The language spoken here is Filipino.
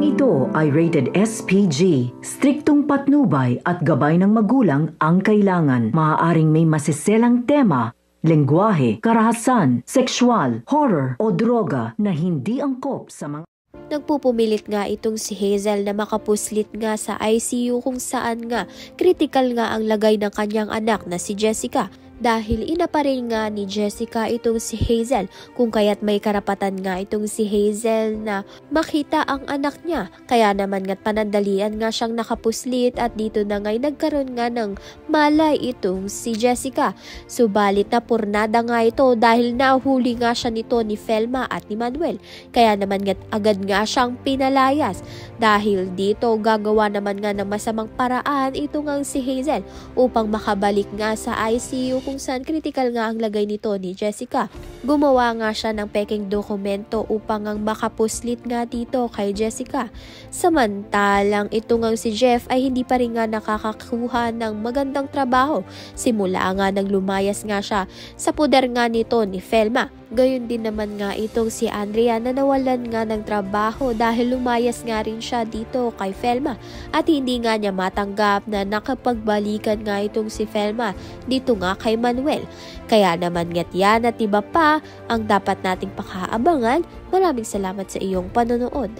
ito ay rated SPG. Striktong patnubay at gabay ng magulang ang kailangan. Maaaring may masiselang tema, lengguwahe, karahasan, sexual, horror o droga na hindi angkop sa mga... Nagpupumilit nga itong si Hazel na makapuslit nga sa ICU kung saan nga critical nga ang lagay ng kanyang anak na si Jessica. Dahil inaparil nga ni Jessica itong si Hazel kung kaya't may karapatan nga itong si Hazel na makita ang anak niya. Kaya naman nga't panandalian nga siyang nakapuslit at dito na nga'y nagkaroon nga ng malay itong si Jessica. Subalit na purnada nga ito dahil nahuli nga siya nito ni Felma at ni Manuel. Kaya naman nga't agad nga siyang pinalayas. Dahil dito gagawa naman nga ng masamang paraan ito nga si Hazel upang makabalik nga sa ICU kung saan critical nga ang lagay nito ni Jessica. Gumawa nga siya ng peking dokumento upang ang makapuslit nga dito kay Jessica. Samantalang ito nga si Jeff ay hindi pa rin nga nakakakuha ng magandang trabaho. Simula nga nang lumayas nga siya sa puder nga nito ni Felma. Gayon din naman nga itong si Andrea na nawalan nga ng trabaho dahil lumayas nga rin siya dito kay Felma at hindi nga niya matanggap na nakapagbalikan nga itong si Felma dito nga kay Manuel. Kaya naman nga't yan at iba pa ang dapat nating pakaabangan. Maraming salamat sa iyong panonood.